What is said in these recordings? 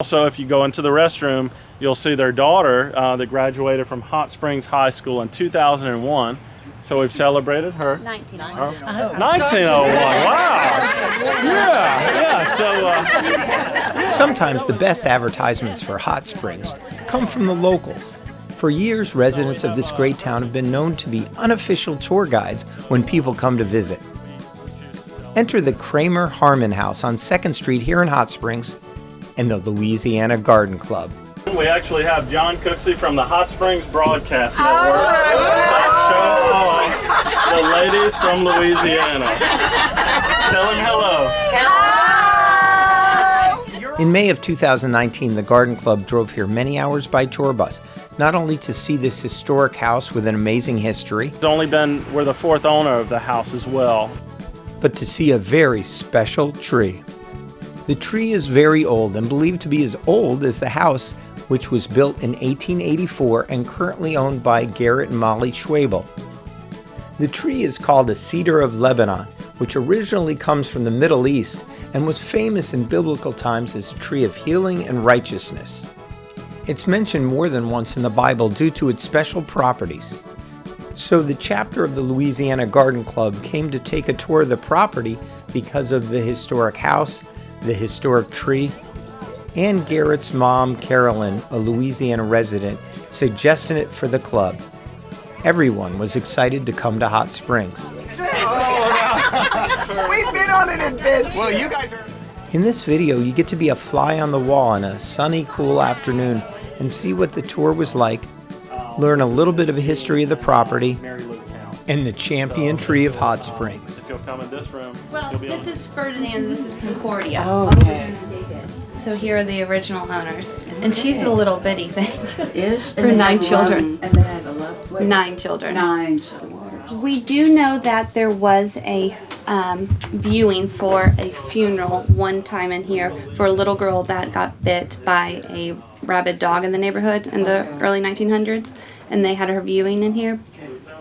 Also, if you go into the restroom, you'll see their daughter that graduated from Hot Springs High School in 2001. So we've celebrated her. 1901. 1901. Wow. Yeah. Sometimes the best advertisements for Hot Springs come from the locals. For years, residents of this great town have been known to be unofficial tour guides when people come to visit. Enter the Kraemer Hardon house on 2nd Street here in Hot Springs and the Louisiana Garden Club. We actually have John Cooksey from the Hot Springs Broadcast Network. Let's show the ladies from Louisiana. Tell him hello. In May of 2019, the Garden Club drove here many hours by tour bus, not only to see this historic house with an amazing history, We're the fourth owner of the house as well. but to see a very special tree. The tree is very old and believed to be as old as the house, which was built in 1884 and currently owned by Garrett and Molly. The tree is called a cedar of Lebanon, which originally comes from the Middle East and was famous in biblical times as a tree of healing and righteousness. It's mentioned more than once in the Bible due to its special properties. So the chapter of the Louisiana Garden Club came to take a tour of the property because of the historic house, the historic tree, and Garrett's mom, Carolyn, a Louisiana resident, suggesting it for the club. Everyone was excited to come to Hot Springs. We've been on an adventure. Well, you guys are... In this video, you get to be a fly on the wall on a sunny, cool afternoon and see what the tour was like, learn a little bit of a history of the property, and the champion tree of Hot Springs. If you'll come in this room, Well, you'll be this on. is Ferdinand, this is Concordia. Okay. So here are the original owners. And she's a little bitty thing. Is For 9 children. And they have a love. 9 children. 9 children. We do know that there was a viewing for a funeral one time in here for a little girl that got bit by a rabid dog in the neighborhood in the early 1900s, and they had her viewing in here.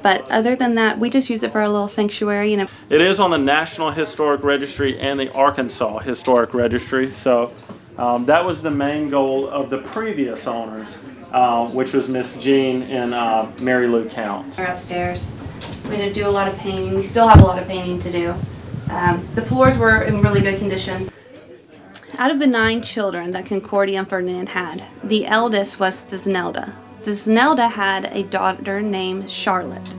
But other than that, we just use it for a little sanctuary. You know. It is on the National Historic Registry and the Arkansas Historic Registry, so that was the main goal of the previous owners, which was Miss Jean and Mary Lou Counts. We're upstairs. We had to do a lot of painting. We still have a lot of painting to do. The floors were in really good condition. Out of the 9 children that Concordia and Ferdinand had, the eldest was Thesnelda. Thesnelda had a daughter named Charlotte.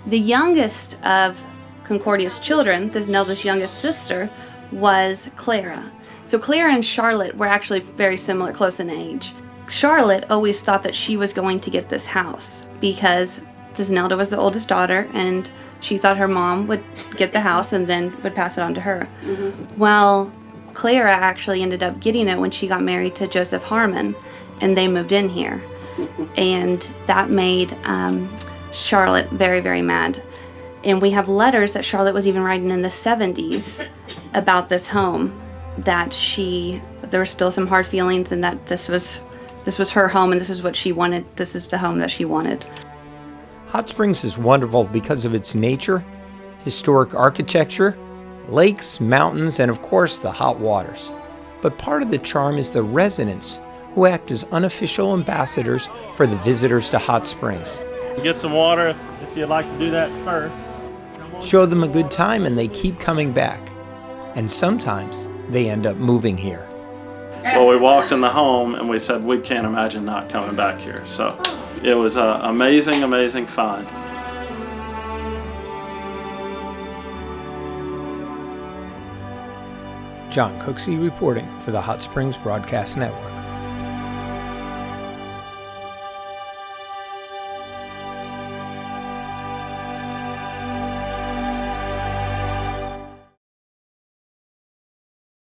The youngest of Concordia's children, Thesnelda's youngest sister, was Clara. So Clara and Charlotte were actually very similar, close in age. Charlotte always thought that she was going to get this house because Thesnelda was the oldest daughter, and she thought her mom would get the house and then would pass it on to her. Well, Clara actually ended up getting it when she got married to Joseph Harmon, and they moved in here. And that made Charlotte very, very mad. And we have letters that Charlotte was even writing in the 70s about this home, that there were still some hard feelings, and that this was her home and this is what she wanted. This is the home that she wanted. Hot Springs is wonderful because of its nature, historic architecture, lakes, mountains, and of course the hot waters. But part of the charm is the residents, who act as unofficial ambassadors for the visitors to Hot Springs. Get some water if you'd like to do that first. Show them a good time and they keep coming back. And sometimes they end up moving here. Well, we walked in the home and we said we can't imagine not coming back here. So it was amazing, amazing fun. John Cooksey reporting for the Hot Springs Broadcast Network.